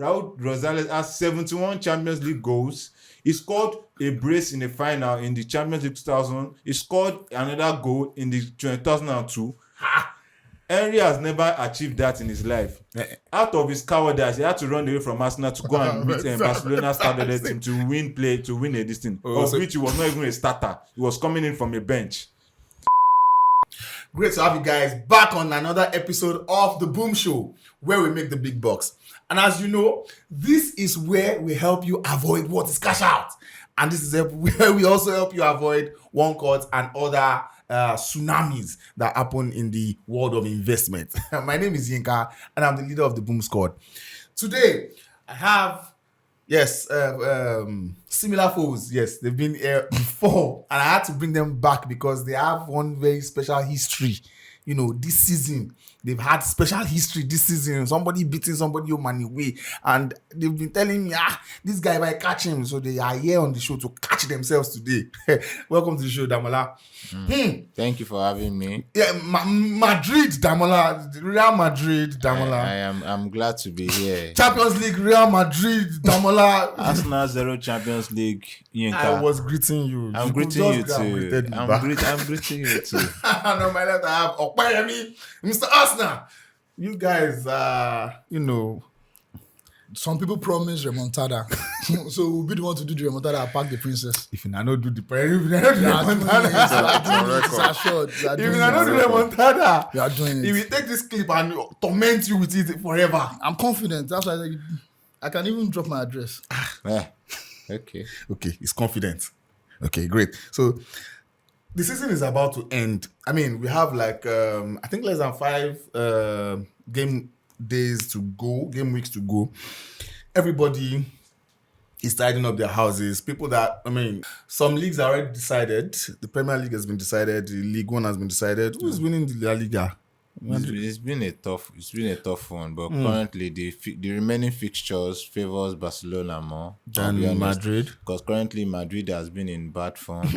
Raúl Rosales has 71 Champions League goals. He scored a brace in the final in the Champions League 2000. He scored another goal in the 2002. Henry has never achieved that in his life. Out of his cowardice, he had to run away from Arsenal to go and meet Barcelona's started team to win a this thing. Of which he was not even a starter. He was coming in from a bench. Great to have you guys back on another episode of The Boom Show, where we make the big bucks. And as you know, this is where we help you avoid what is cash out. And this is where we also help you avoid one cut and other tsunamis that happen in the world of investment. My name is Yinka, and I'm the leader of the Boom Squad. Today, I have, similar foes. Yes, they've been here before, and I had to bring them back because they have one very special history. You know, this season, they've had special history this season. Somebody beating somebody your money away. And they've been telling me, this guy, if I catch him. So they are here on the show to catch themselves today. Welcome to the show, Damola. Thank you for having me. Yeah, Madrid, Damola. Real Madrid, Damola. I'm glad to be here. Champions League, Real Madrid, Damola. Arsenal 0 Champions League. Yinka. I was greeting you. I'm greeting you too. I'm greeting you too. And on my left, I have Okpayemi, Mr. Arsenal. You guys, some people promise remontada. So we'll be the one to do the remontada and pack the princess. if you not do the remontada, We are doing if it. we take this clip and torment you with it forever. I'm confident. That's why I can even drop my address. Okay. Okay, he's confident. Okay, great. So the season is about to end. I mean, we have I think less than 5 game weeks to go. Everybody is tidying up their houses. Some leagues are already decided. The Premier League has been decided. The League One has been decided. Who is winning the La Liga? It's been a tough one, but currently the remaining fixtures favors Barcelona more Than Madrid. because currently Madrid has been in bad form.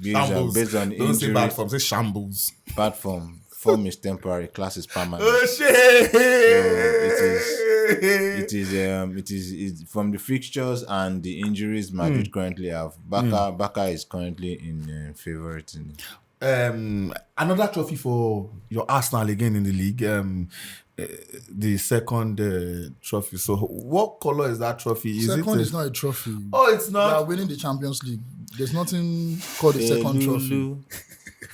Shambles. Based on Don't say bad injuries, form, say shambles. bad form. Form is temporary, class is permanent. Oh shit! It is from the fixtures and the injuries Madrid currently have. Barca is currently in favorite. Another trophy for your Arsenal again in the league. The second trophy. So, what color is that trophy? Second is not a trophy. Oh, it's We are not. winning the Champions League. There's nothing called a second trophy.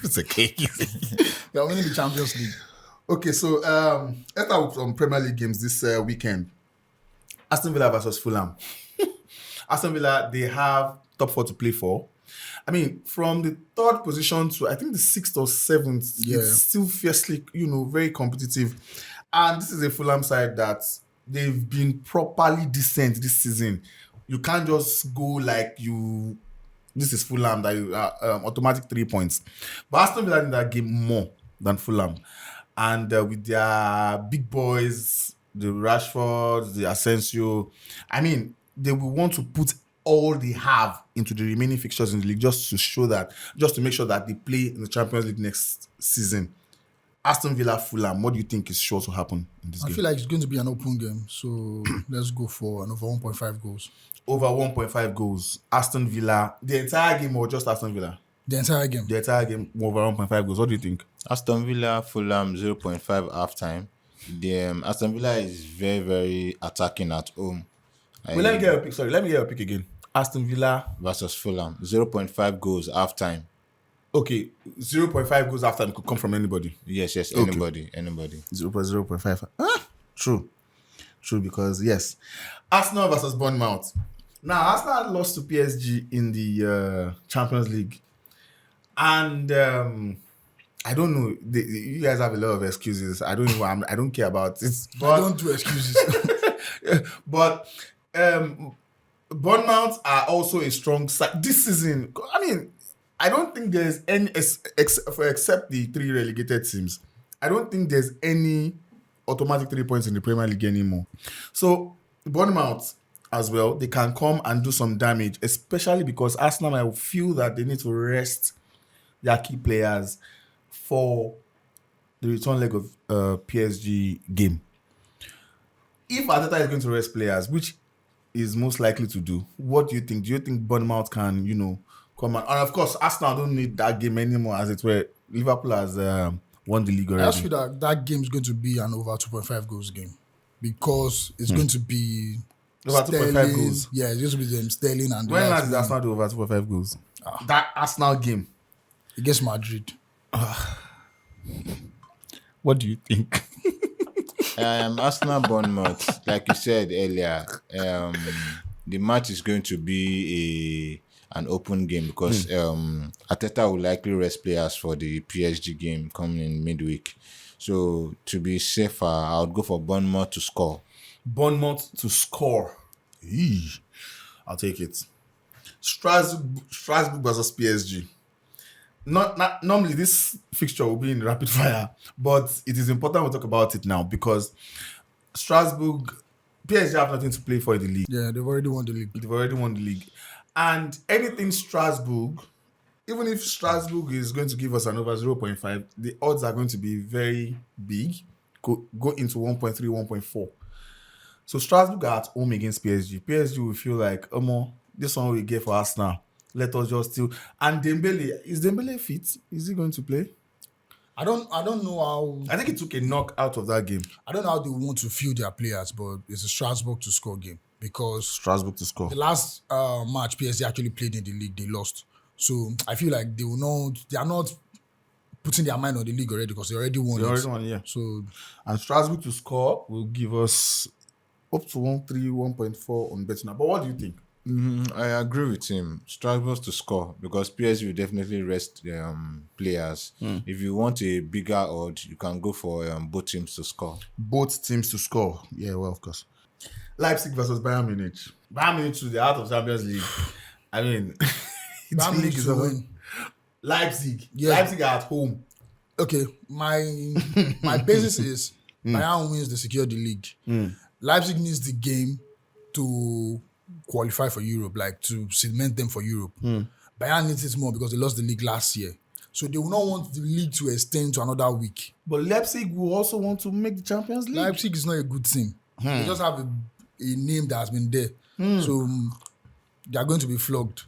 It's a cake. We are winning the Champions League. Okay, so let's start with some Premier League games this weekend. Aston Villa versus Fulham. Aston Villa, they have top 4 to play for. I mean, from the 3rd position to I think the 6th or 7th, Yeah. it's still fiercely, very competitive. And this is a Fulham side that they've been properly decent this season. You can't just go like this is Fulham that you automatic 3 points. But Aston Villa in that game more than Fulham. And with their big boys, the Rashford, the Asensio, I mean, they will want to put all they have into the remaining fixtures in the league just to make sure that they play in the Champions League next season. Aston Villa, Fulham, what do you think is sure to happen in this I game? feel like it's going to be an open game. So let's go for an over 1.5 goals. Over 1.5 goals. Aston Villa, the entire game or just Aston Villa? The entire game. The entire game over 1.5 goals. What do you think? Aston Villa, Fulham 0.5 halftime. The Aston Villa is very, very attacking at home. Well, let me get your pick. Sorry, let me get your pick again. Aston Villa Versus Fulham 0.5 goals halftime. Okay, 0.5 goals after it could come from anybody. Yes, Okay. anybody. 0.5. True, because yes, Arsenal versus Bournemouth. Now Arsenal lost to PSG in the Champions League, and I don't know. You guys have a lot of excuses. I don't know. I don't care about it. I But don't do excuses. but Bournemouth are also a strong side this season. I mean, I don't think there's any except the 3 relegated teams. I don't think there's any automatic 3 points in the Premier League anymore. So Bournemouth as well, they can come and do some damage, especially because Arsenal might feel that they need to rest their key players for the return leg of PSG game. if Arteta is going to rest players, which is most likely to do, what do you think? Do you think Bournemouth can, come and of course, Arsenal don't need that game anymore, as it were. Liverpool has won the league I already. just feel that game is going to be an over 2.5 goals game because it's going to be Over 2.5 goals. Yeah, it's going to be them Sterling and When the last likes did Arsenal do over 2.5 goals? That Arsenal game. against Madrid. What do you think? Arsenal Bournemouth, like you said earlier, the match is going to be an open game because Arteta will likely rest players for the PSG game coming in midweek. So to be safer, I would go for Bournemouth to score. Bournemouth to score. Eee. I'll take it. Strasbourg versus PSG. Not normally this fixture will be in rapid fire, but it is important we talk about it now because PSG have nothing to play for in the league. Yeah, they've already won the league. They've already won the league. And anything Strasbourg, even if Strasbourg is going to give us an over 0.5, the odds are going to be very big, go into 1.3, 1.4. So Strasbourg are at home against PSG. PSG will feel like, this one we get for us now. Let us just still. And Dembele, is Dembele fit? Is he going to play? I don't know how. I think he took a knock out of that game. I don't know how they want to field their players, but it's a Strasbourg to score game because Strasbourg to score. the last match PSG actually played in the league, they lost. So I feel like they are not putting their mind on the league already because they already won. They already won, yeah. So And Strasbourg to score will give us up to 1.3, 1.4 on betting. But what do you think? I agree with him. Strasbourg to score because PSG will definitely rest players. If you want a bigger odd, you can go for both teams to score. Both teams to score. Yeah, well, of course. Leipzig versus Bayern Munich. Bayern Munich to the out of Champions League. I mean, Bayern the league Munich is to over. win. Leipzig. Yeah. Leipzig are at home. Okay, my basis is Bayern wins, they secure the league. Leipzig needs the game to qualify for Europe, like to cement them for Europe. Bayern needs it more because they lost the league last year. So they will not want the league to extend to another week. But Leipzig will also want to make the Champions League. Leipzig is not a good team. They just have a name that has been there. So they are going to be flogged.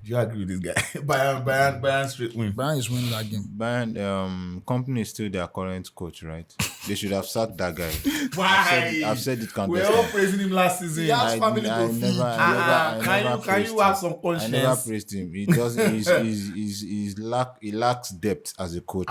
Do you agree with this guy? Bayern straight win. Bayern is winning that game. Bayern company is still their current coach, right? They should have sacked that guy. Why? I've said it We're countless all times. praising him last season. He has family to feed. I never Can praised you have him. some I conscience? never praised him. He doesn't. He lacks depth as a coach.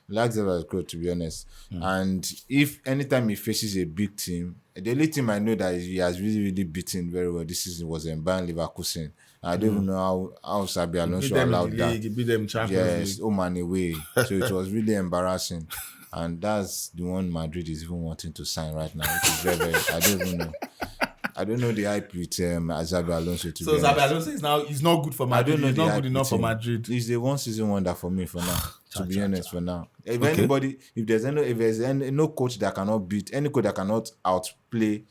He lacks depth as a coach, to be honest. And if anytime he faces a big team, the only team I know that he has really, really beaten very well this season was Bayern Leverkusen. I don't even know how Sabi Alonso allowed that. He beat them Champions Yes, League. home and away. So it was really embarrassing. And that's the one Madrid is even wanting to sign right now. Which is very, very, I don't even know. I don't know the hype with Xabi Alonso to So be Xabi honest. Alonso he's not good for I Madrid. don't know He's the not hype good enough with for him. Madrid. He's the one season wonder for me for now. To be honest, for now. If Okay. anybody, if there's no coach that cannot beat, any coach that cannot outplay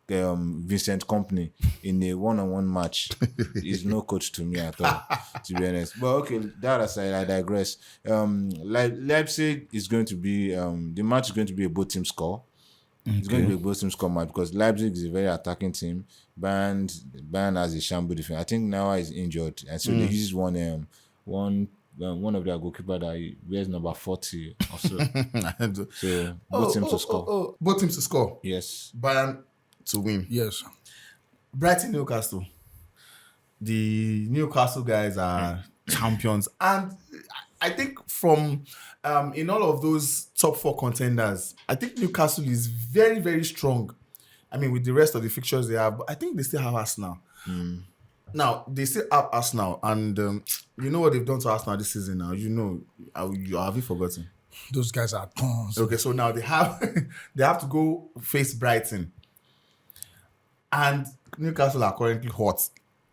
Vincent Kompany in a one-on-one match is no coach to me at all, to be honest. But okay, that aside, I digress. Leipzig is going to be the match is going to be a both team score. It's going to be a both team score match because Leipzig is a very attacking team. Bayern has a shamble defense. I think now is injured, and so they use one of their goalkeeper that wears number 40 or so. So both teams to score. Both teams to score. Yes. Bayern to win. Yes. Brighton Newcastle. The Newcastle guys are champions, and I think from in all of those top 4 contenders, I think Newcastle is very, very strong. I mean, with the rest of the fixtures they have, but I think they still have Arsenal. Now they still have Arsenal, and you know what they've done to Arsenal this season. Now have you forgotten? Those guys are tons. Okay, so now they have they have to go face Brighton. And Newcastle are currently hot.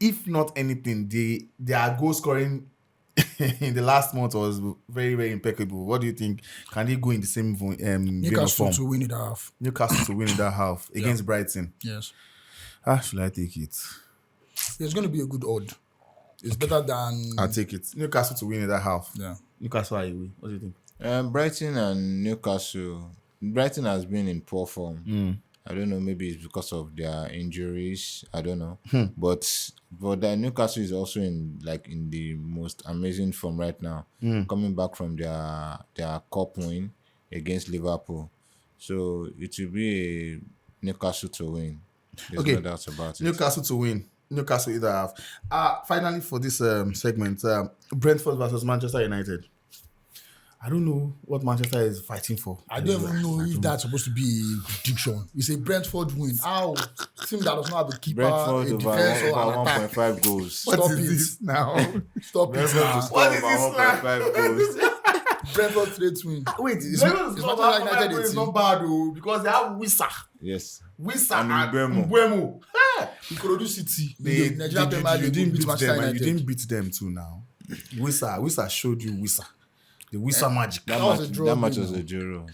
If not anything, their goal scoring in the last month was very, very impeccable. What do you think? Can they go in the same vein of Newcastle form? to win it half. Newcastle to win in that half against Brighton. Yes. Should I take it? It's going to be a good odd. It's better than. I'll take it. Newcastle to win in that half. Yeah. Newcastle are away. What do you think? Brighton and Newcastle. Brighton has been in poor form. I don't know. Maybe it's because of their injuries. I don't know. But the Newcastle is also in the most amazing form right now, coming back from their cup win against Liverpool. So it will be a Newcastle to win. There's no doubt about it. Newcastle to win. Newcastle either half. Finally, for this segment, Brentford versus Manchester United. I don't know what Manchester is fighting for. I don't even know if that's supposed to be a prediction. It's a Brentford win. How team that does not have a keeper, Brentford a over defense, or an attack. 1.5 goals. What Stop is it. this now? Stop it. Brentford to Now. score What is over this 1.5 goals. Brentford straight win. Wait, It's not like United is team. not bad though, because they have Wissa. Yes. Wissa And and Mbeumo. Mbeumo. Ikorodu City. They, in the Nigeria Premier you League didn't beat beat Manchester them, and you United. didn't beat them too now. Wissa showed you Wissa. The Wissa magic. That was match, a draw that match game was now. a Euro.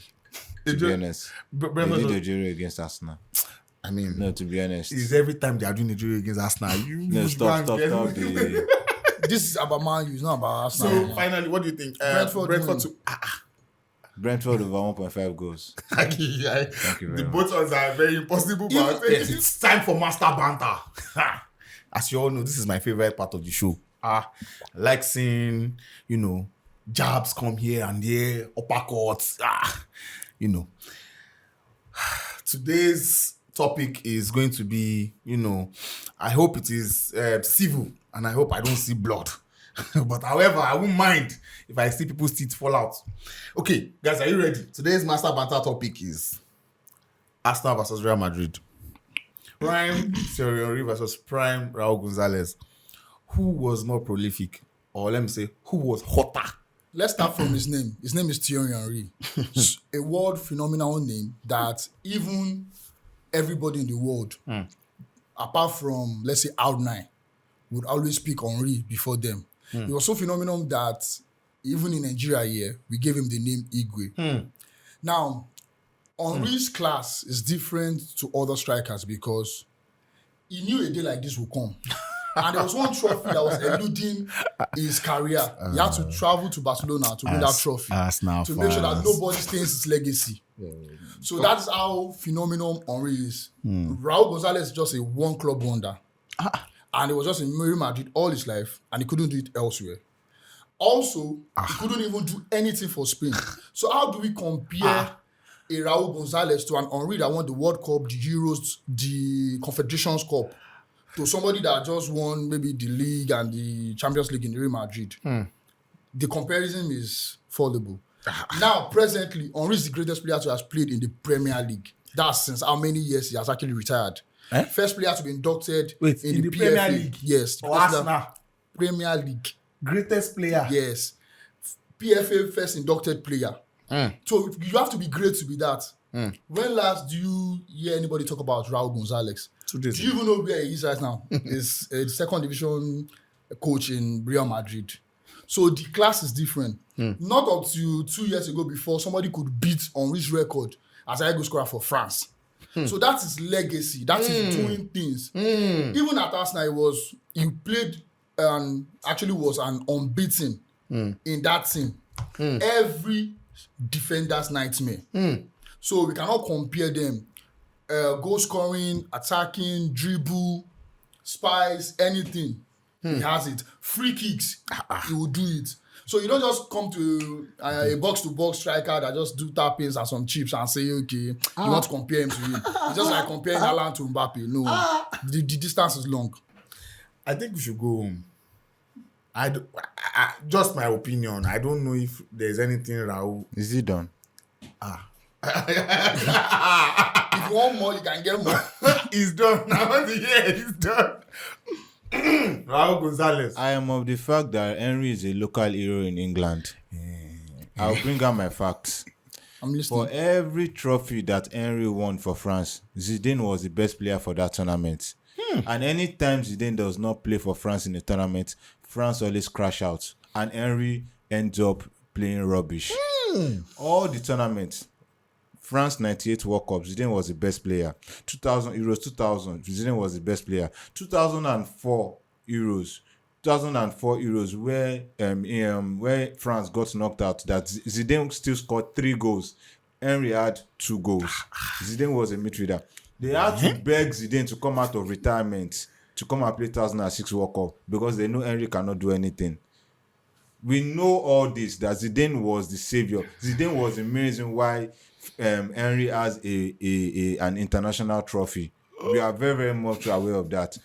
The To be draw- honest. Brentford They was- did a Euro against Arsenal. I mean, No, to be honest. it's every time they are doing a drill against Arsenal. No, stop. The This is about Man U, it's not about So Arsenal. finally, what do you think? Brentford win. to Brentford over 1.5 goals. Thank you you very The much. both of us are very impossible, but yes, it's time for Master Banter. As you all know, this is my favorite part of the show. I like seeing, jabs come here and there, uppercuts. Today's topic is going to be, I hope it is civil, and I hope I don't see blood. But however, I won't mind if I see people's teeth fall out. Okay, guys, are you ready? Today's Master Banter topic is Arsenal versus Real Madrid. Prime Thierry Henry versus Prime Raúl Gonzalez. Who was more prolific? Or let me say, who was hotter? Let's start from his name. His name is Thierry Henry. A world phenomenal name that even everybody in the world, apart from, let's say, Out9, would always pick Henry before them. It was so phenomenal that even in Nigeria here, we gave him the name Igwe. Now, Henry's class is different to other strikers because he knew a day like this would come. And there was one trophy that was eluding his career. He had to travel to Barcelona to win that trophy. Arsenal To make sure that fans. nobody stains his legacy. So that's how phenomenal Henry is. Raúl Gonzalez is just a one-club wonder. And he was just in Real Madrid all his life, and he couldn't do it elsewhere. Also, he couldn't even do anything for Spain. So how do we compare a Raúl Gonzalez to an Henry that won the World Cup, the Euros, the Confederations Cup, to somebody that just won maybe the league and the Champions League in Real Madrid? The comparison is fallible. Now, presently, Henry is the greatest player to have played in the Premier League. That's since how many years he has actually retired. First player to be inducted in the PFA. Premier League? Yes. Or first player- Arsenal? Premier League. Greatest player. Yes. PFA first inducted player. So you have to be great to be that. When last do you hear anybody talk about Raúl Gonzalez? 2 days Do you even know where he is right now? He's a second division coach in Real Madrid. So the class is different. Not up to 2 years ago before somebody could beat Henry's record as a goal scorer for France. So that's his legacy. That is doing things. Even at Arsenal, he played and actually was an unbeaten in that team. Every defender's nightmare. So we cannot compare them. Goal scoring, attacking, dribble, spies, anything. He has it. Free kicks, he will do it. So you don't just come to a box-to-box striker that just do tap-ins and some chips and say, okay, you want to compare him to him. It's just like comparing Haaland to Mbappe. No, the distance is long. I think we should go home. Just my opinion. I don't know if there's anything Raúl. Is he done? If you want more, you can get more. He's done. Now he's done. Raúl Gonzalez. I am of the fact that Henry is a local hero in England. I'll bring out my facts. I'm listening. For every trophy that Henry won for France, Zidane was the best player for that tournament. And anytime Zidane does not play for France in the tournament, France always crash out. And Henry ends up playing rubbish. All the tournaments, France 98 World Cup, Zidane was the best player. 2000 Euros, 2000, Zidane was the best player. 2004 Euros, where France got knocked out, that Zidane still scored 3 goals Henry had 2 goals. Zidane was a midfielder. They had to beg Zidane to come out of retirement to come and play 2006 World Cup because they know Henry cannot do anything. We know all this, that Zidane was the savior. Zidane was the main reason why Henry has an international trophy. We are very, very much aware of that.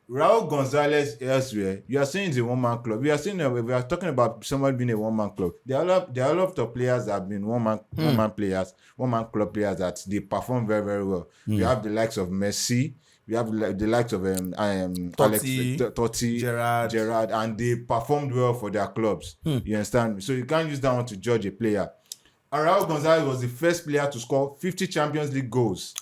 Raúl González elsewhere, you are saying it's a one-man club. We are talking about somebody being a one-man club. There are a lot of players that have been one-man players, one-man club players that they perform very, very well. We have the likes of Messi. We have the likes of Totti, Gerrard, and they performed well for their clubs. You understand me? So you can't use that one to judge a player. Raúl González was the first player to score 50 Champions League goals.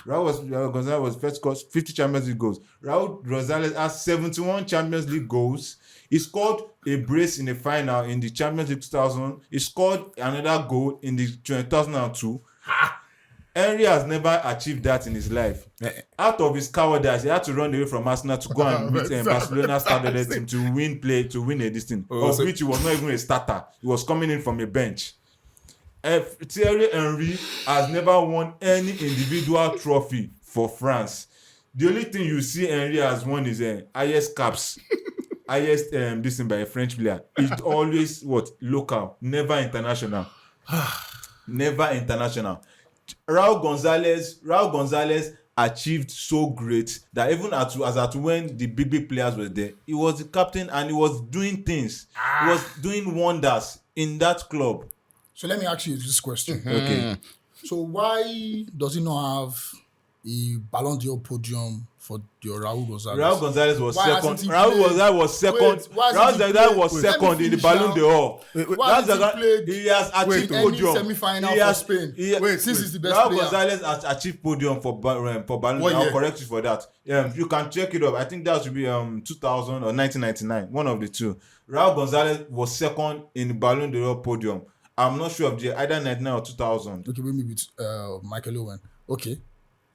Raúl González was the first to score 50 Champions League goals. Raúl González has 71 Champions League goals. He scored a brace in the final in the Champions League 2000. He scored another goal in the 2002. Henry has never achieved that in his life. Out of his cowardice, he had to run away from Arsenal to go and meet Barcelona's started team to win a distance, of which he was not even a starter. He was coming in from a bench. Thierry Henry has never won any individual trophy for France. The only thing you see Henry has won is highest caps, highest this thing by a French player. It's always local, never international. Never international. Raúl González achieved so great that even as at when the big players were there, he was the captain and he was doing things. He was doing wonders in that club. So let me ask you this question. Okay. So why does he not have a Ballon d'Or podium for your Raúl González? Raúl González was Why second. hasn't he Raúl played? González was second. Why Raúl hasn't he González played? was Let me second in the finish Ballon now. d'Or. Why hasn't he played He has achieved any podium. semi-final He for has- Spain? he- Since he's the best Raúl player. González has achieved podium for Ballon What d'Or. I'll year? correct you for that. You can check it up. I think that should be 2000 or 1999. One of the two. Raúl González was second in the Ballon d'Or podium. I'm not sure of the either 99 or 2000. Okay, maybe with Michael Owen. Okay.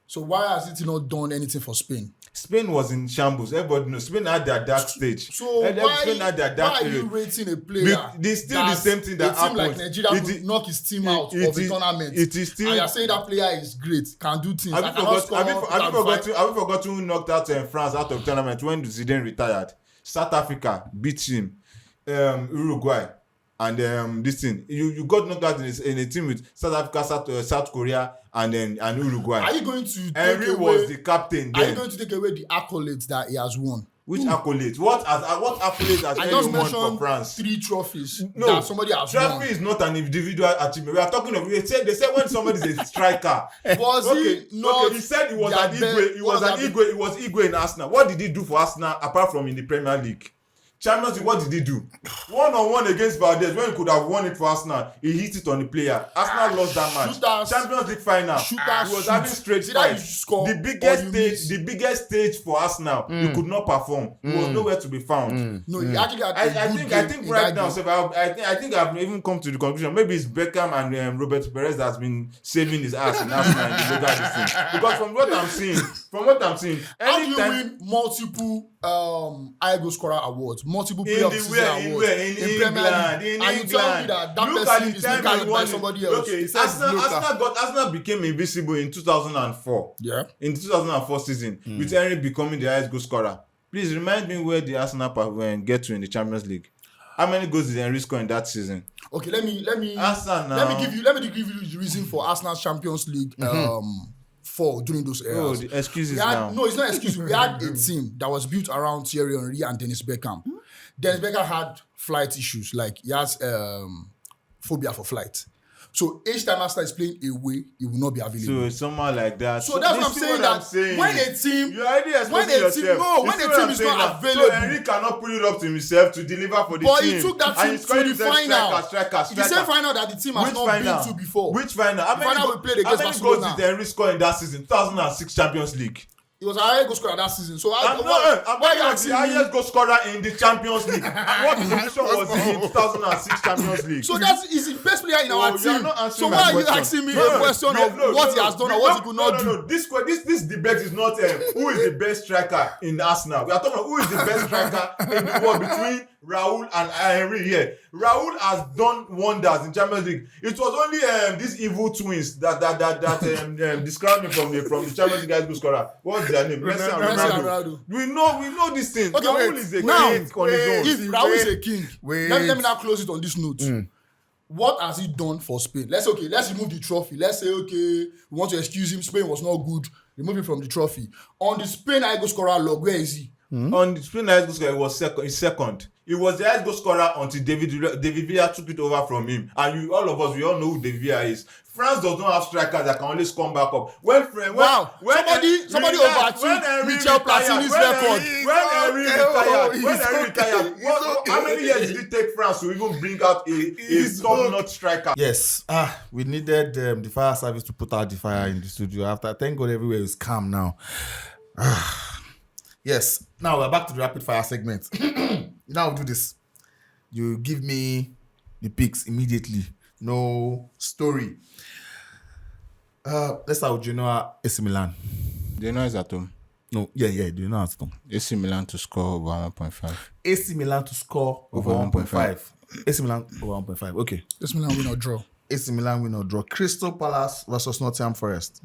So why has he not done anything for Spain? Spain was in shambles. Everybody knows Spain had their dark stage. So Spain had their dark why are you period. rating a player? It's still the same thing that a team like happens. Nigeria It would is- knock his team out it of the is- tournament. it is still- And you're saying that player is great, can do things. Have I you cannot forgot? score Have you without fight. forgotten who knocked out France out of the tournament when Zidane retired? South Africa beat him. Uruguay. And this thing, you got knocked out in a team with South Africa, South Korea, and Uruguay. Are you going to Henry take was away? the captain Are you then. going to take away the accolades that he has won? Which accolades? What accolades has I Henry just won for mentioned France? 3 trophies No, that somebody has trophy won. is not an individual achievement. We are talking of. They say when somebody is a striker. Was he not? He said he was their an best- Igwe. He was what an Igwe. He was Igwe in Arsenal. What did he do for Arsenal apart from in the Premier League? Champions League, what did he do? 1-on-1 against Valdez, when he could have won it for Arsenal, he hit it on the player. Arsenal lost that match. Shooters- Champions League final. shooters He was shoot. having straight It's either you fights. score The or you biggest stage for Arsenal. He could not perform. He was nowhere to be found. No, he actually had a I good think game in right that now, game. so I think I've even come to the conclusion. Maybe it's Beckham and Robert Perez that's been saving his ass in Arsenal in the local this thing. Because from what I'm seeing, How do you anytime win multiple high goal scorer awards, multiple in player of the the season where awards in Premier England, League, in and you tell me England, that look person at is the time looked he at by won somebody it. else? Okay, He says local. Arsenal became invisible in 2004. Yeah. In the 2004 season, with Henry becoming the highest goal scorer. Please remind me where the Arsenal get to in the Champions League. How many goals did Henry score in that season? Okay, let me Arsenal now. let me give you the reason for Arsenal's Champions League fall during those Oh, eras. the excuses We had, now. no, it's not excuse. We had a team that was built around Thierry Henry and Dennis Beckham. Dennis Beckham had flight issues, like he has phobia for flight. So each time Arsenal is playing away, he will not be available. So it's someone like that. So that's what I'm Listen saying. That when a team, you already exposing when a team, yourself. no, You when see a what team I'm is saying not now? available, So Henry cannot put it up to himself to deliver for the but team. he took that And team he's to calling the himself final. striker. The same final that the team has Which not final? been to before. Which final? How The final we played how against many goals Barcelona. did Henry score in that season? 2006 Champions League. It was a high goal scorer that season. So I'm why are you the asking me? highest goal scorer in the Champions League. What position was he in 2006 Champions League? So that is the best player in our Oh, you are team. not So answering why my are you question. asking me a question of what he has done or what he could not do? No. This debate is not who is the best striker in Arsenal. We are talking about who is the best striker in the world between Raúl and Henry here. Raúl has done wonders in Champions League. It was only these evil twins that described me from the Champions League guys goal scorer. What's their name? Messi and Ronaldo. We know these things. Okay, Raúl wait. is a Now, king on his own. If Raúl is a king, Wait. let me now close it on this note. What has he done for Spain? Let's remove the trophy. Let's say, okay, we want to excuse him. Spain was not good. Remove him from the trophy. On the Spain high goal scorer log, where is he? On the Spain highest goal scorer, he was second. He was the highest goal scorer until David Villa took it over from him. And all of us, we all know who David Villa is. France does not have strikers that can always come back up. Somebody overachieved Michel Platini's record. When Henry retired, how many years did it take France to even bring out a top-notch striker? Yes, we needed the fire service to put out the fire in the studio. After, thank God, everywhere is calm now. Yes, now we're back to the rapid fire segment. Now we'll do this. You give me the picks immediately. No story. Let's start with Genoa, AC Milan. Genoa is at home. No, Genoa at home. AC Milan to score over 1.5. AC Milan to score over 1.5. AC Milan over 1.5. Okay. AC Milan win or draw. AC Milan win or draw. Crystal Palace versus Nottingham Forest.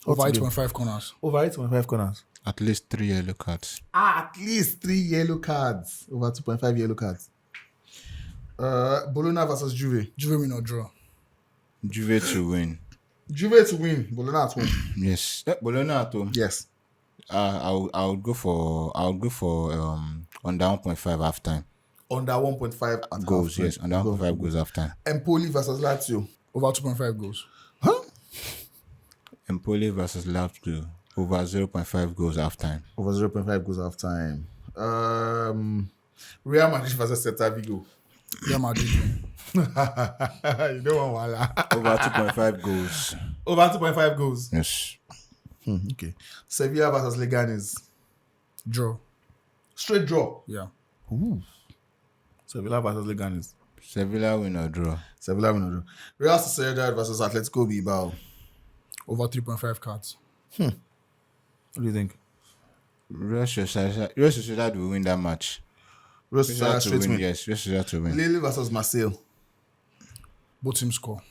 Over 8.5 corners. Over 8.5 corners. At least 3 yellow cards. At least 3 yellow cards. Over 2.5 yellow cards. Bologna versus Juve. Juve win or draw. Juve to win. Juve to win. Bologna at home. Yes. Bologna at home. Yes. I would go for under 1.5 halftime. Under 1.5 at Goals, half. yes. Under 1.5 goals halftime. Empoli versus Lazio. Over 2.5 goals. Huh? Empoli versus Lazio. Over 0.5 goals halftime. Over 0.5 goals half time. Real Madrid versus Celta Vigo. Real Madrid win. You don't want Wala. Over 2.5 goals. Over 2.5 goals. Yes. Okay. Sevilla versus Leganes. Draw. Straight draw. Yeah. Ooh. Sevilla versus Leganes. Sevilla win or draw. Sevilla win or draw. Real Sociedad versus Atletico Bilbao. Over 3.5 cards. What do you think? Real Sociedad will win that match. Real Real Sociedad to straight win. win. Yes, Real Sociedad to win. Lille versus Marseille. Both teams score.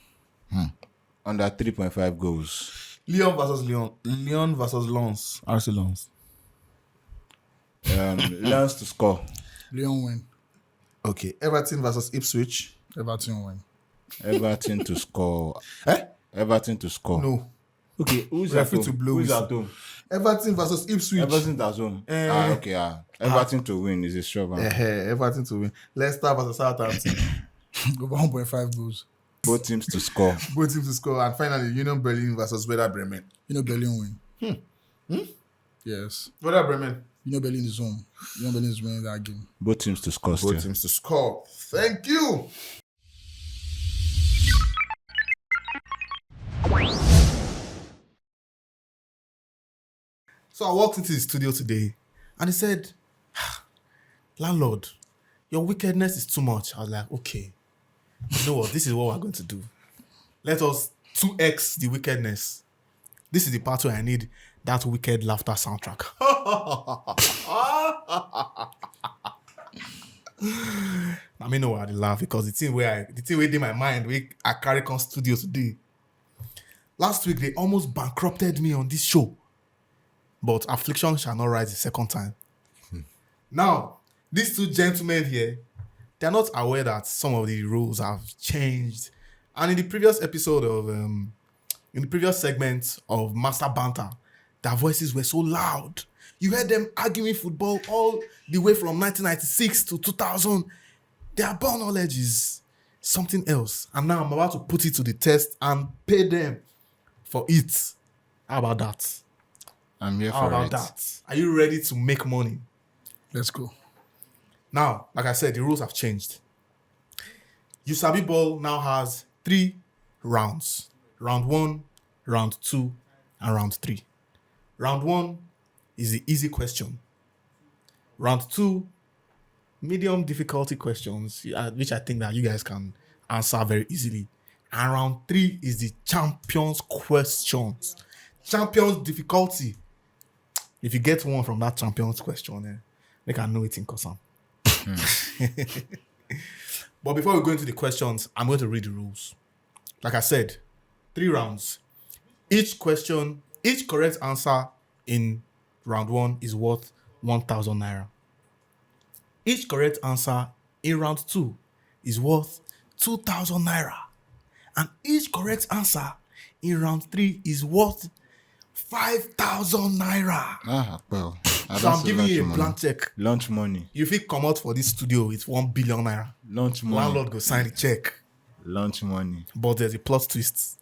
Under 3.5 goals. Lyon versus Lyon. Lyon versus Lens. RC Lens. Lens to score. Lyon win. Okay. Everton versus Ipswich. Everton win. Everton to score. Eh? Everton to score. No. Okay, who's at Referee home? to blow Who's whistle. at home? Everton versus Ipswich. Everton at home. Okay. Everton to win is a sure one. Everton to win. Leicester versus Southampton. Over 1.5 goals. Both teams to score. Both teams to score. And finally, Union Berlin versus Werder Bremen. Berlin win. Yes. Werder Bremen. Berlin is home. Berlin is winning that game. Both teams to score still. Both teams to score. Thank you. So I walked into the studio today and he said, landlord, your wickedness is too much. I was like, okay, you know what? This is what we're going to do. Let us 2x the wickedness. This is the part where I need that wicked laughter soundtrack. I mean, no, I laugh because the thing where in my mind, where I carry on studio today. Last week, they almost bankrupted me on this show. But affliction shall not rise the second time. Now, these two gentlemen here, they're not aware that some of the rules have changed. And in the previous episode of, in the previous segment of Master Banter, their voices were so loud. You heard them arguing football all the way from 1996 to 2000. Their ball knowledge is something else. And now I'm about to put it to the test and pay them for it. How about that? I'm here How for about it. that? Are you ready to make money? Let's go. Now, like I said, the rules have changed. You Sabi Ball now has 3 rounds. Round 1, round 2, and round 3. Round 1 is the easy question. Round 2, medium difficulty questions, which I think that you guys can answer very easily. And round 3 is the champions questions. Champions difficulty. If you get one from that champions question, they can know it in Kosam. But before we go into the questions, I'm going to read the rules. Like I said, 3 rounds. Each correct answer in round 1 is worth 1,000 naira. Each correct answer in round 2 is worth 2,000 naira. And each correct answer in round 3 is worth 5,000 naira. Well. So I'm giving you a blank check. Lunch money. If you come out for this studio with 1 billion naira, Lunch money. landlord go sign the check. Lunch money. But there's a plot twist.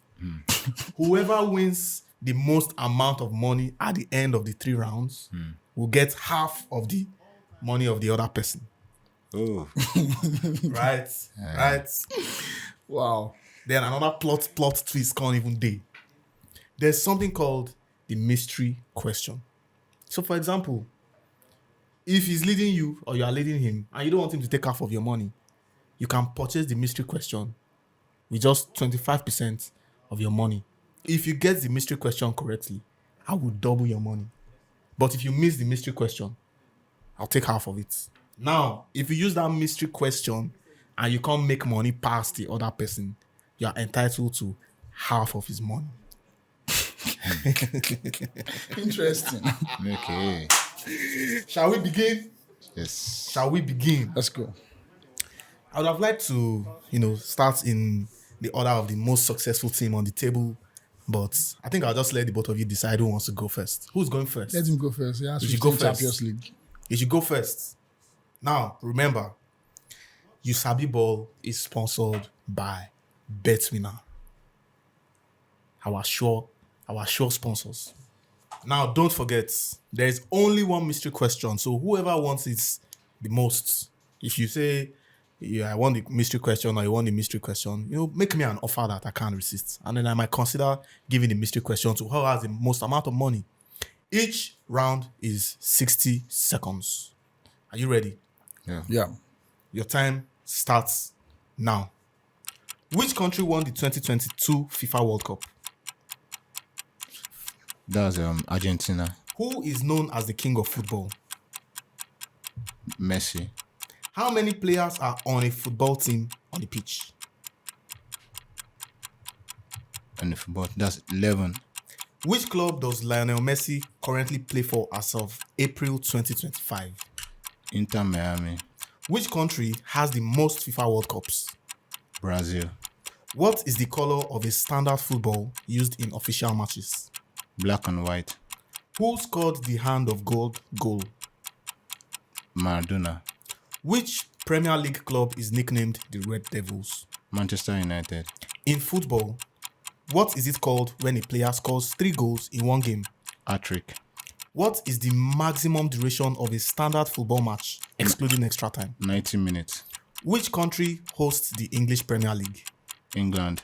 Whoever wins the most amount of money at the end of the 3 rounds will get half of the money of the other person. Oh. Right? Right? Wow. Then another plot twist can't even day. There's something called the mystery question. So for example, if he's leading you or you are leading him and you don't want him to take half of your money, you can purchase the mystery question with just 25% of your money. If you get the mystery question correctly, I will double your money. But if you miss the mystery question, I'll take half of it. Now, if you use that mystery question and you can't make money past the other person, you are entitled to half of his money. Interesting. Okay. Shall we begin? Yes. Shall we begin? Let's go. I would have liked to, start in the order of the most successful team on the table, but I think I'll just let the both of you decide who wants to go first. Who's going first? Let him go first. Yeah, You should go first. Champions League. You should go first. Now, remember, You Sabi Ball is sponsored by BetWinner. Our sure sponsors. Now, don't forget, there is only one mystery question. So whoever wants it the most, if you say, I want the mystery question or you want the mystery question, make me an offer that I can't resist. And then I might consider giving the mystery question to whoever has the most amount of money. Each round is 60 seconds. Are you ready? Yeah. Your time starts now. Which country won the 2022 FIFA World Cup? That's Argentina. Who is known as the king of football? Messi. How many players are on a football team on the pitch? And the football. That's 11. Which club does Lionel Messi currently play for as of April 2025? Inter Miami. Which country has the most FIFA World Cups? Brazil. What is the color of a standard football used in official matches? Black and white. Who scored the hand of God goal? Maradona. Which Premier League club is nicknamed the Red Devils? Manchester United. In football, what is it called when a player scores 3 goals in one game? Hat-trick. What is the maximum duration of a standard football match, excluding extra time? 90 minutes. Which country hosts the English Premier League? England.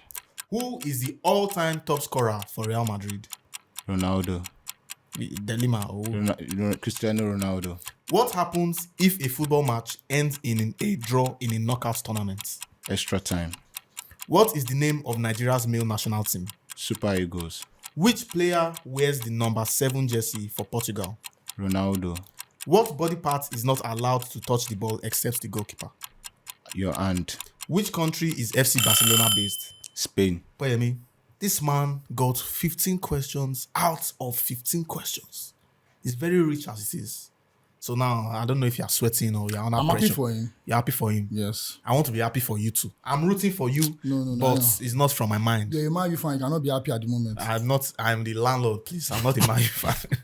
Who is the all-time top scorer for Real Madrid? Ronaldo. Delima. Cristiano Ronaldo. What happens if a football match ends in a draw in a knockout tournament? Extra time. What is the name of Nigeria's male national team? Super Eagles. Which player wears the number 7 jersey for Portugal? Ronaldo. What body part is not allowed to touch the ball except the goalkeeper? Your aunt. Which country is FC Barcelona based? Spain. Poyemi, this man got 15 questions out of 15 questions. He's very rich as it is. So now, I don't know if you're sweating or you're under I'm pressure. happy for him. You're happy for him. Yes. I want to be happy for you too. I'm rooting for you, No, but no. it's not from my mind. The man you find cannot be happy at the moment. I'm the landlord, please. I'm not the man you find.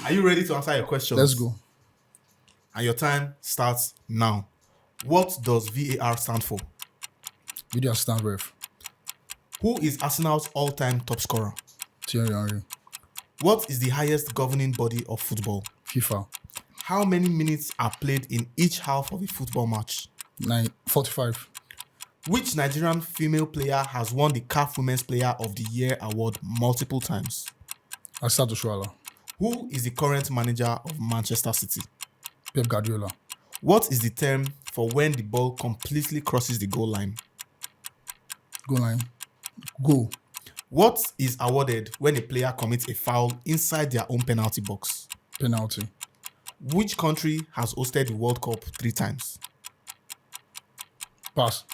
Are you ready to answer your questions? Let's go. And your time starts now. What does VAR stand for? Video assistant ref. Who is Arsenal's all-time top scorer? Thierry Henry. What is the highest governing body of football? FIFA. How many minutes are played in each half of a football match? 45. Which Nigerian female player has won the CAF Women's Player of the Year award multiple times? Asatu Shuala. Who is the current manager of Manchester City? Pep Guardiola. What is the term for when the ball completely crosses the goal line? Goal line. Goal. What is awarded when a player commits a foul inside their own penalty box? Penalty. Which country has hosted the World Cup 3 times? Pass.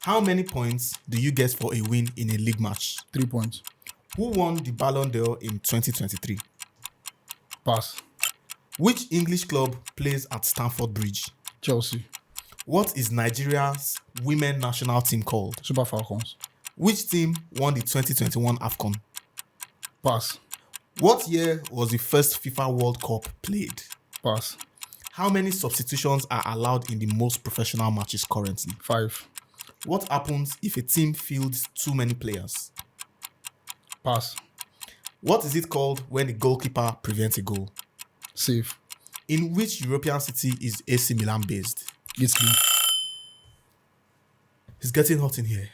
How many points do you get for a win in a league match? 3 points. Who won the Ballon d'Or in 2023? Pass. Which English club plays at Stamford Bridge? Chelsea. What is Nigeria's women national team called? Super Falcons. Which team won the 2021 AFCON? Pass. What year was the first FIFA World Cup played? Pass. How many substitutions are allowed in the most professional matches currently? 5. What happens if a team fields too many players? Pass. What is it called when the goalkeeper prevents a goal? Save. In which European city is AC Milan based? Italy. It's getting hot in here.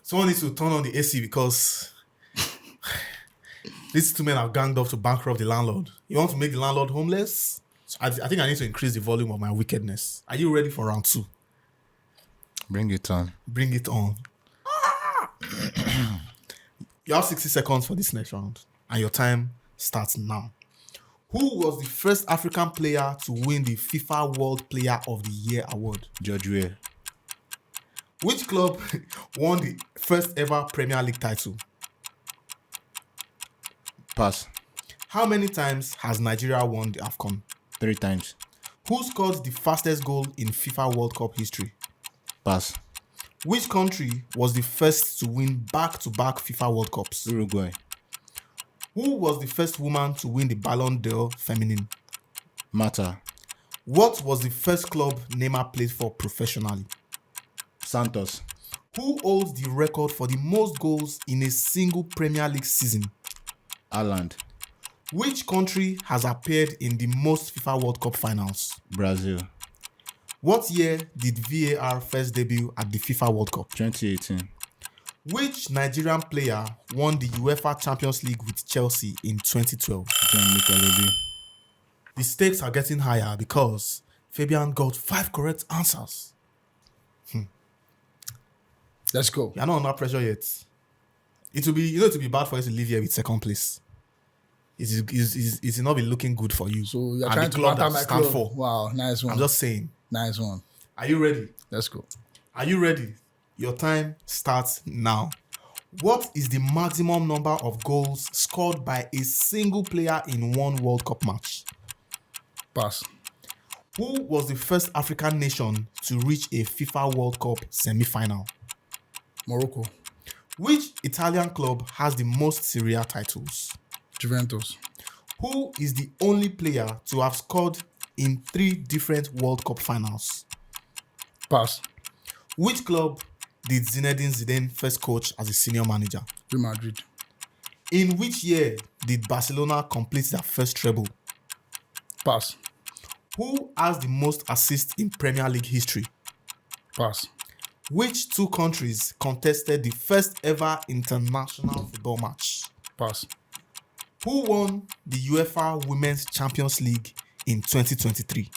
Someone needs to turn on the AC because these 2 men have ganged up to bankrupt the landlord. You want to make the landlord homeless? So I think I need to increase the volume of my wickedness. Are you ready for round 2? Bring it on. Bring it on. You have 60 seconds for this next round, and your time starts now. Who was the first African player to win the FIFA World Player of the Year award? George Weah. Which club won the first ever Premier League title? Pass. How many times has Nigeria won the AFCON? 3 times. Who scored the fastest goal in FIFA World Cup history? Pass. Which country was the first to win back-to-back FIFA World Cups? Uruguay. Who was the first woman to win the Ballon d'Or feminine? Mata. What was the first club Neymar played for professionally? Santos. Who holds the record for the most goals in a single Premier League season? Ireland. Which country has appeared in the most FIFA World Cup finals? Brazil. What year did VAR first debut at the FIFA World Cup? 2018. Which Nigerian player won the UEFA Champions League with Chelsea in 2012? John Nicolobi. The stakes are getting higher because Fabian got 5 correct answers. Let's go. You're not under pressure yet. It will be, it will be bad for you to leave here with 2nd place. It will not be looking good for you. So you're and trying the to club banter that my you stand club. for. Wow, nice one. I'm just saying. Nice one. Are you ready? Let's go. Are you ready? Your time starts now. What is the maximum number of goals scored by a single player in one World Cup match? Pass. Who was the first African nation to reach a FIFA World Cup semi-final? Morocco. Which Italian club has the most Serie A titles? Juventus. Who is the only player to have scored in 3 different World Cup finals? Pass. Which club did Zinedine Zidane first coach as a senior manager? Real Madrid. In which year did Barcelona complete their first treble? Pass. Who has the most assists in Premier League history? Pass. Which 2 countries contested the first ever international football match? Pass. Who won the UEFA Women's Champions League in 2023?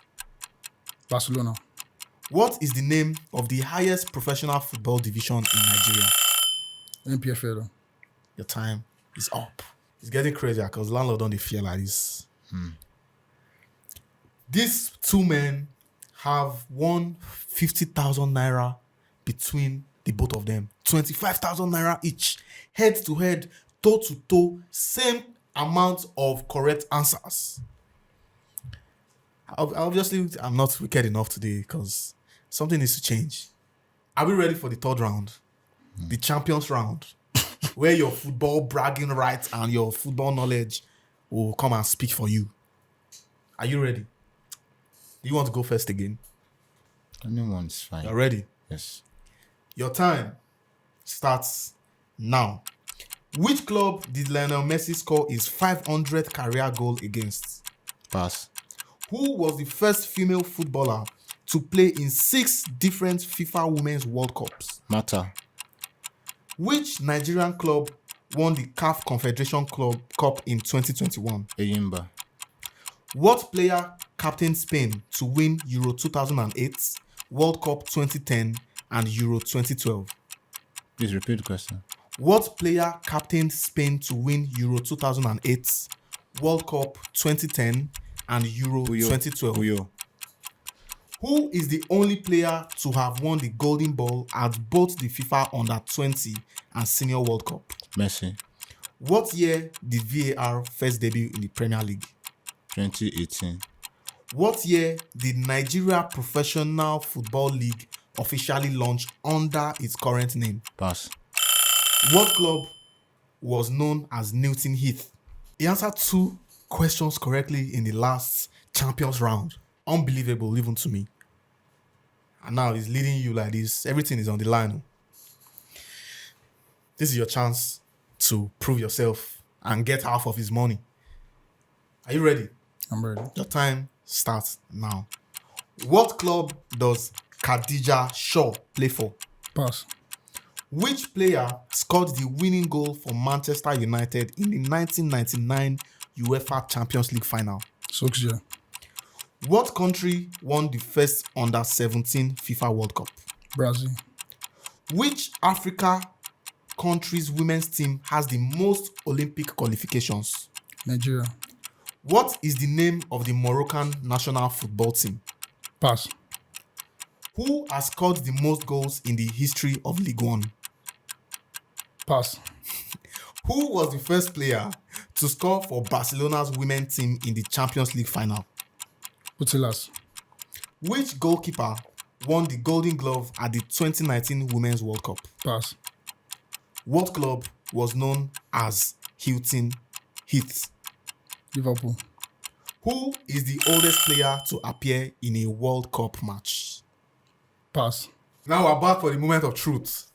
Barcelona. What is the name of the highest professional football division in Nigeria? NPFL. Your time is up. It's getting crazier because landlord don't dey fear like this. These 2 men have won 50,000 naira between the both of them. 25,000 naira each. Head to head, toe to toe, same amount of correct answers. Obviously, I'm not wicked enough today because something needs to change. Are we ready for the 3rd round? The champions round, where your football bragging rights and your football knowledge will come and speak for you. Are you ready? Do you want to go first again? Anyone's fine. You're ready? Yes. Your time starts now. Which club did Lionel Messi score his 500th career goal against? Pass. Who was the first female footballer to play in 6 different FIFA Women's World Cups? Mata. Which Nigerian club won the CAF Confederation Cup in 2021? Eyimba. What player captained Spain to win Euro 2008, World Cup 2010, and Euro 2012? Please repeat the question. What player captained Spain to win Euro 2008, World Cup 2010, and Euro 2012. Uyo. Who is the only player to have won the Golden Ball at both the FIFA Under-20 and Senior World Cup? Messi. What year did VAR first debut in the Premier League? 2018. What year did Nigeria Professional Football League officially launch under its current name? Pass. What club was known as Newton Heath? He answered 2 questions correctly in the last Champions round. Unbelievable, even to me. And now he's leading you like this. Everything is on the line. This is your chance to prove yourself and get half of his money. Are you ready? I'm ready. Your time starts now. What club does Khadija Shaw play for? Pass. Which player scored the winning goal for Manchester United in the 1999 UEFA Champions League final? Solskjaer. What country won the first Under-17 FIFA World Cup? Brazil. Which Africa country's women's team has the most Olympic qualifications? Nigeria. What is the name of the Moroccan national football team? Pass. Who has scored the most goals in the history of League One? Pass. Who was the first player to score for Barcelona's women's team in the Champions League final? Putellas. Which goalkeeper won the Golden Glove at the 2019 Women's World Cup? Pass. What club was known as Hilton Heath? Liverpool. Who is the oldest player to appear in a World Cup match? Pass. Now we're back for the moment of truth.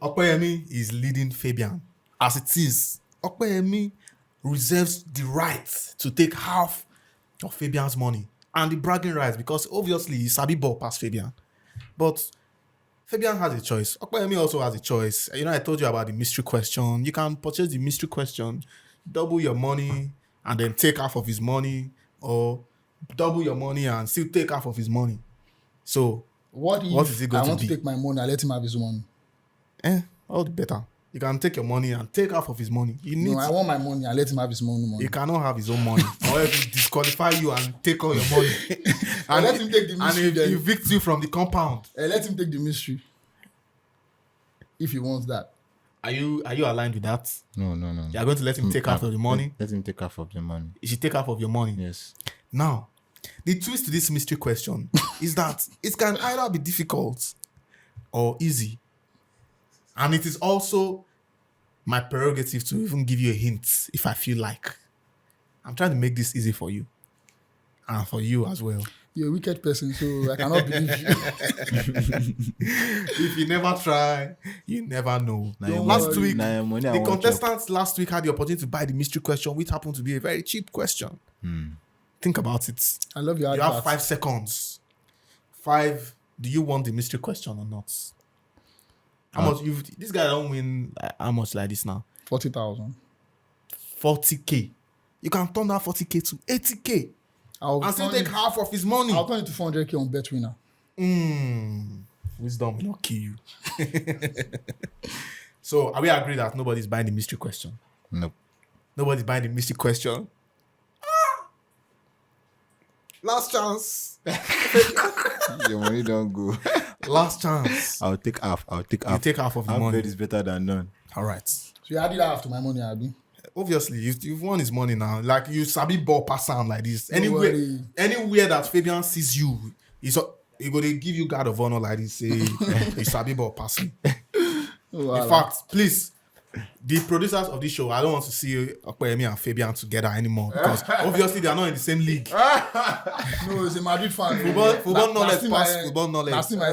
Opeyemi is leading Fabian. As it is, Opeyemi reserves the right to take half of Fabian's money and the bragging rights because obviously You Sabi Ball past Fabian. But Fabian has a choice. Opeyemi also has a choice. You know, I told you about the mystery question. You can purchase the mystery question, double your money, and then take half of his money, or double your money and still take half of his money. So, What if What is it going I to want be? to take my money, I let him have his money? all the better. You can take your money and take half of his money. You need No, I want my money, I let him have his money. He cannot have his own money. Or if he disqualify you and take all your money. And let him take the mystery And then. evict you from the compound. Let him take the mystery. If he wants that. Are you aligned with that? No. You are going to let him take half of the money? Let him take half of the money. You should take half of your money. Yes. Now, the twist to this mystery question is that it can either be difficult or easy. And it is also my prerogative to even give you a hint if I feel like. I'm trying to make this easy for you. And for you as well. You're a wicked person, so I cannot believe you. If you never try, you never know. Don't Last worry. week, Now your money I the want contestants last week had the opportunity to buy the mystery question, which happened to be a very cheap question. Think about it. I love your You have advert. 5 seconds. 5. Do you want the mystery question or not? How much? This guy don't win how much like this now? 40,000. 40k. You can turn that 40k to 80k and still take half of his money. I'll turn it to 400k on bet winner. Wisdom will not kill you. So, are we agreed that nobody's buying the mystery question? Nope. Nobody's buying the mystery question. Last chance. Your money don't go. Last chance. I'll take half. You take half of the Half money. bet is better than none. All right. So you added that after my money, Abby. Obviously, you've won his money now. Like you sabi ball pass sound like this. Don't worry. Anywhere that Fabian sees you, he go to give you guard of honor like this. Say you sabi ball passing. In fact, please, the producers of this show, I don't want to see Opeyemi and Fabian together anymore because obviously they are not in the same league. No, he's a Madrid fan. Football knowledge pass football knowledge. That's my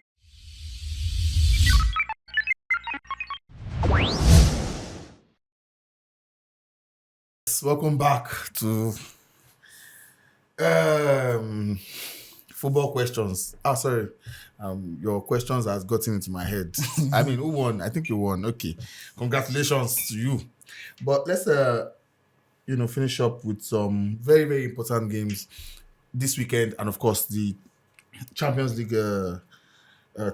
Welcome back to football questions. Sorry. Your questions has gotten into my head. I mean, who won? I think you won. Okay. Congratulations to you. But let's finish up with some very, very important games this weekend, and of course the Champions League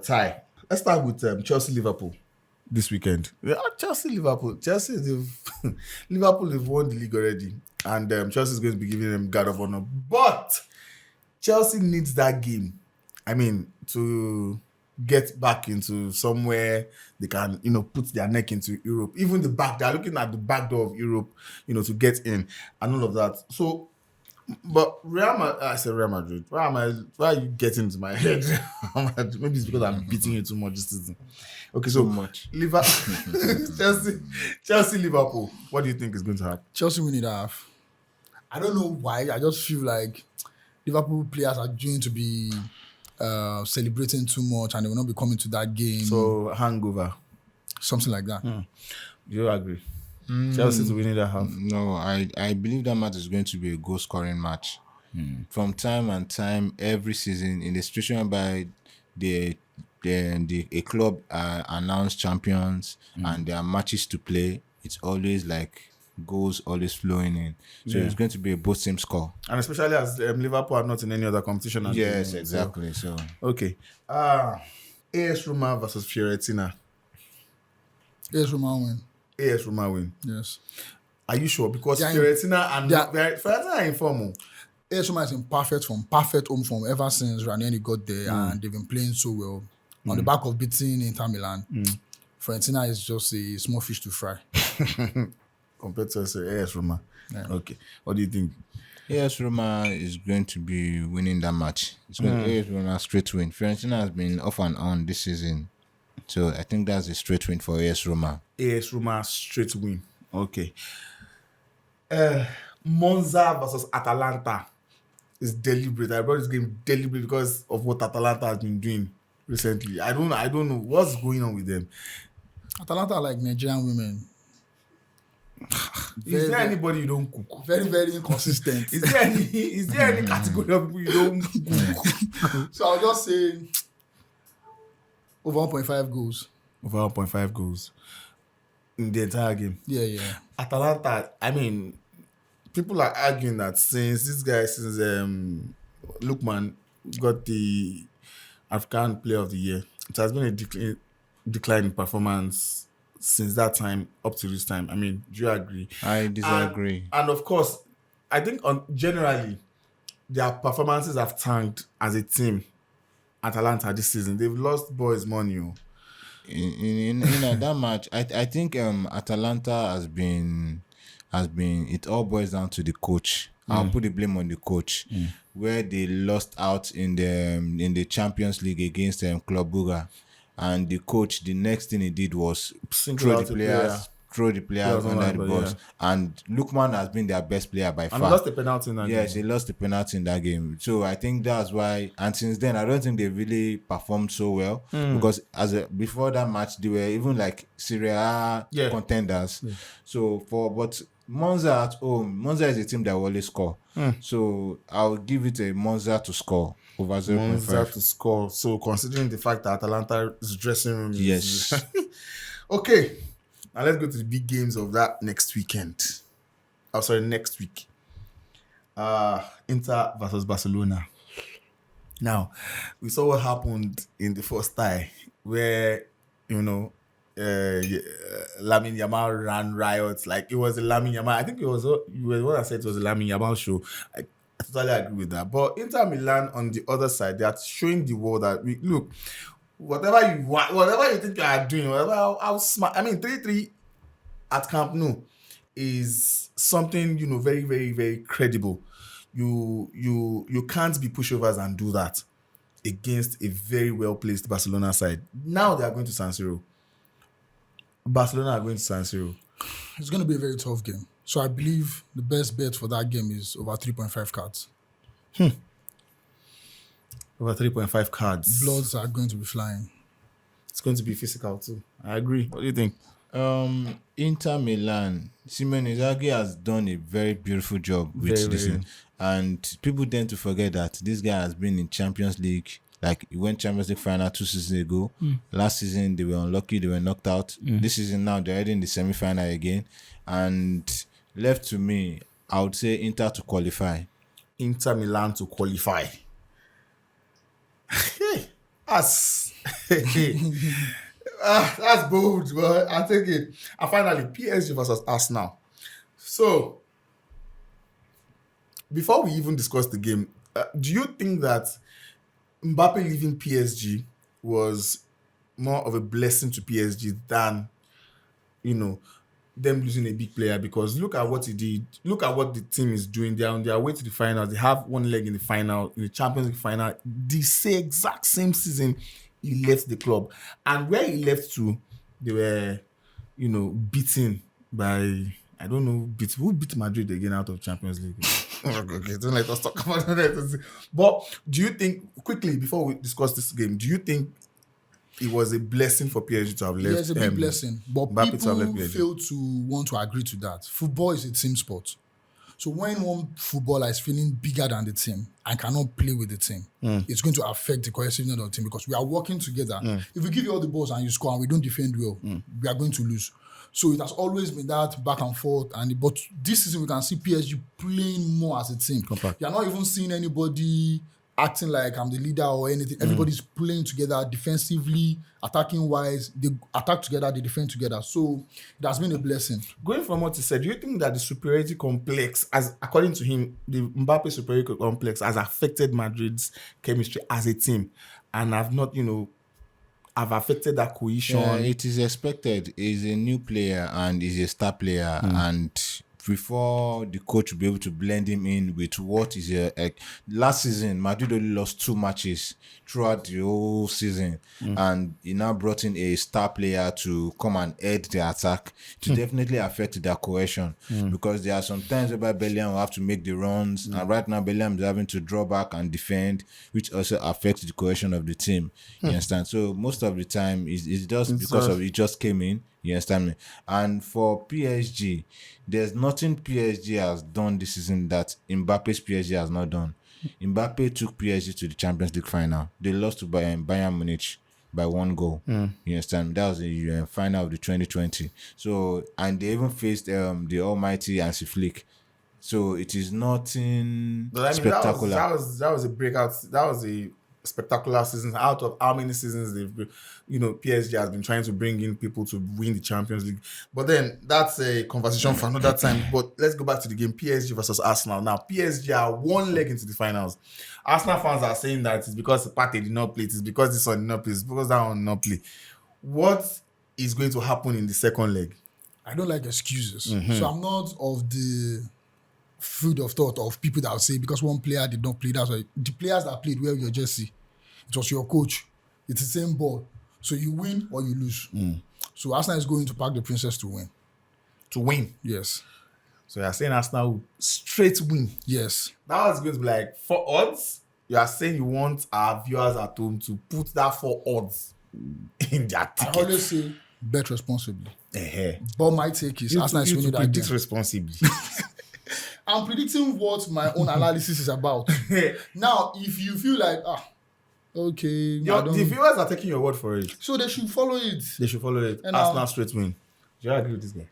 tie. Let's start with Chelsea Liverpool. this weekend. Yeah, Chelsea, Liverpool. Chelsea, Liverpool have won the league already, and Chelsea is going to be giving them guard of honor. But Chelsea needs that game. I mean, to get back into somewhere they can, put their neck into Europe. Even they're looking at the back door of Europe, to get in and all of that. So, but I said Real Madrid. Why are you getting into my head? Maybe it's because I'm beating you too much this season. Okay, so much. Chelsea, Liverpool. What do you think is going to happen? Chelsea winning the half. I don't know why. I just feel like Liverpool players are going to be celebrating too much and they will not be coming to that game. So hangover. Something like that. Do you agree? Chelsea to winning that half. No, I believe that match is going to be a goal scoring match. From time and time, every season, in the situation by a club announced champions and there are matches to play, it's always like goals always flowing in. So it's going to be a both same score. And especially as Liverpool are not in any other competition. Yes, exactly. So okay. AS Roma versus Fiorentina. AS Roma win. AS Roma win. Yes. Are you sure? Because Yeah, Fiorentina and Fiorentina are informal. AS Roma is in perfect home form ever since Ranieri got there and they've been playing so well. On the back of beating Inter Milan, Fiorentina is just a small fish to fry. Compared to AS Roma. Yeah. Okay. What do you think? AS Roma is going to be winning that match. It's going to AS Roma straight win. Fiorentina has been off and on this season. So I think that's a straight win for AS Roma. AS Roma straight win. Okay. Monza versus Atalanta is deliberate. I brought this game deliberate because of what Atalanta has been doing recently. I don't know what's going on with them. Atalanta are like Nigerian women. Is there anybody you don't cook? Very, very inconsistent. Is there any category of people you don't cook? So I'll just say over 1.5 goals. Over 1.5 goals in the entire game. Yeah. Atalanta, I mean, people are arguing that since Lookman got the African Player of the Year, it has been a decline in performance since that time up to this time. I mean, do you agree? I disagree. And of course, I think generally their performances have tanked as a team. Atalanta this season, they've lost boys money. In that match, I think Atalanta has been. It all boils down to the coach. I'll put the blame on the coach, where they lost out in the Champions League against Club Brugge, and the coach, the next thing he did was throw the players under the bus. Yeah. And Lookman has been their best player by far. And lost the penalty in that game. Yes, he lost the penalty in that game. So I think that's why. And since then, I don't think they really performed so well because before that match, they were even like Serie A contenders. Yeah. So but Monza at home, Monza is a team that will always score. So I'll give it a Monza to score over 0.5. Monza to score. So considering the fact that Atalanta's dressing room is... Yes. Okay. Now let's go to the big games of that next weekend. Next week. Inter versus Barcelona. Now, we saw what happened in the first tie where, Lamine Yamal ran riots. Like, it was a Lamine Yamal. I think you were the one that said it was a Lamine Yamal show. I totally agree with that. But Inter Milan, on the other side, they are showing the world that, look, whatever you want, whatever you think you are doing, whatever how smart. I mean, 3-3 at Camp Nou is something, very, very, very credible. You can't be pushovers and do that against a very well-placed Barcelona side. Now they are going to San Siro. Barcelona are going to San Siro. It's going to be a very tough game. So I believe the best bet for that game is over 3.5 cards. Over 3.5 cards. Bloods are going to be flying. It's going to be physical too. I agree. What do you think? Inter Milan, Simone Inzaghi has done a very beautiful job with this. And people tend to forget that this guy has been in Champions League. Like, he went Champions League final 2 seasons ago. Last season, they were unlucky. They were knocked out. This season now, they're already in the semi-final again. And left to me, I would say Inter to qualify. Inter Milan to qualify. That's bold, but I take it. And finally, PSG versus Arsenal. So, before we even discuss the game, do you think that Mbappe leaving PSG was more of a blessing to PSG than, them losing a big player? Because look at what he did. Look at what the team is doing. They're on their way to the finals. They have one leg in the final, in the Champions League final. The exact same season he left the club. And where he left to, they were, beaten by, I don't know, who beat Madrid again out of Champions League? Okay, don't let us talk about that. But do you think, quickly, before we discuss this game, do you think it was a blessing for PSG to have left? It's a big blessing, but Mbappe to have left people PSG. fail to want to agree to that. Football is a team sport. So when one footballer is feeling bigger than the team and cannot play with the team, it's going to affect the cohesiveness of the team because we are working together. If we give you all the balls and you score and we don't defend well, we are going to lose. So it has always been that back and forth. But this season we can see PSG playing more as a team. Compact. You're not even seeing anybody acting like I'm the leader or anything. Everybody's playing together defensively, attacking wise. They attack together, they defend together. So it has been a blessing. Going from what he said, do you think that the superiority complex, as according to him, the Mbappe superiority complex has affected Madrid's chemistry as a team and have not, have affected that cohesion? Yeah, it is expected. He's a new player and he's a star player, and before the coach will be able to blend him in with what is last season, Madrid only lost 2 matches throughout the whole season, and he now brought in a star player to come and aid the attack to definitely affect their cohesion, because there are some times whereby Bellingham will have to make the runs, and right now Bellingham is having to draw back and defend, which also affects the cohesion of the team. You understand? So most of the time it's just because of it just came in. You understand me? And for PSG, there's nothing PSG has done this season that Mbappe's PSG has not done. Mbappe took PSG to the Champions League final. They lost to Bayern Munich by 1 goal. You understand? That was the final of the 2020. So, and they even faced the almighty Hansi Flick. So it is nothing spectacular. That was a breakout. That was a spectacular season. Out of how many seasons they've, PSG has been trying to bring in people to win the Champions League. But then that's a conversation for another time. But let's go back to the game, PSG versus Arsenal. Now, PSG are 1 leg into the finals. Arsenal fans are saying that it's because Partey did not play. It's because this one did not play. It's because that one did not play. What is going to happen in the second leg? I don't like excuses. So I'm not of the food of thought of people that will say because one player did not play, that's why. The players that played wear your jersey. It was your coach. It's the same ball. So you win or you lose. So Arsenal is going to pack the princess to win. To win. Yes. So you're saying Arsenal will straight win. Yes. That was going to be like 4 odds. You are saying you want our viewers at home to put that 4 odds in their I ticket. always say bet responsibly. But my take is You Arsenal is winning that predict game. responsibly. I'm predicting what my own analysis is about. Now, if you feel like, okay, The viewers are taking your word for it. so they should follow it. They should follow it. And Arsenal straight win. Do you agree with this guy?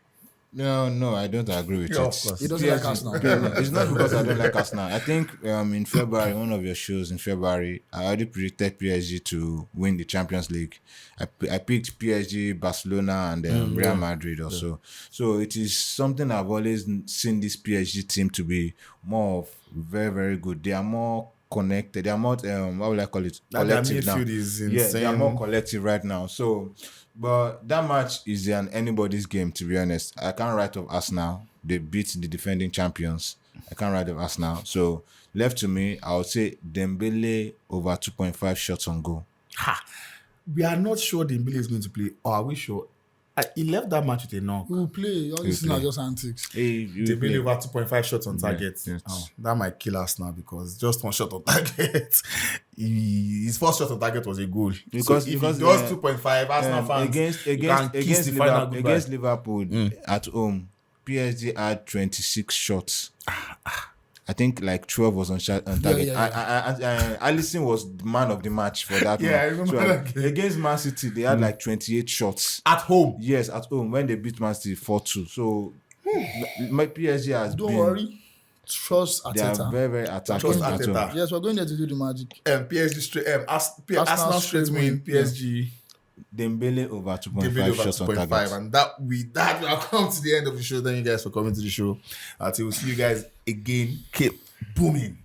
No, I don't agree with Yeah, it. of course. He doesn't like Arsenal. It's not because I don't like Arsenal. I think in February, one of your shows in February, I already predicted PSG to win the Champions League. I picked PSG, Barcelona, and Real Madrid also. So it is something I've always seen this PSG team to be more of very, very good. They are more connected. They are more, what will I call it? That their Collective now. midfield is Yeah, insane. they are more collective right now. So, but that match is an anybody's game, to be honest. I can't write off Arsenal. They beat the defending champions. I can't write off Arsenal. So, left to me, I would say Dembele over 2.5 shots on goal. We are not sure Dembele is going to play. Or are we sure? He left that match with a knock. We will play. All these things are just antics. Hey, Dembele over 2.5 shots on target. yes. That might kill us now because just 1 shot on target. His first shot on target was a goal. Because so if because he does 2.5, Arsenal fans can kiss the final goodbye. against Liverpool at home, PSG had 26 shots. I think like 12 was on target. yeah. Alisson was the man of the match for that. Yeah, one. I remember that game. Against Man City, they had like 28 shots. At home. Yes, at home when they beat Man City 4-2. So my PSG has Don't been. worry. Trust They are Arteta. very, very attacking. Trust at Arteta. home. Yes, we're going there to do the magic. PSG straight. Arsenal straight win. PSG Dembele over Give 2.5 it over shots on 2.5. target. And that we have come to the end of the show. Thank you guys for coming to the show. Until we'll see you guys again. Keep booming.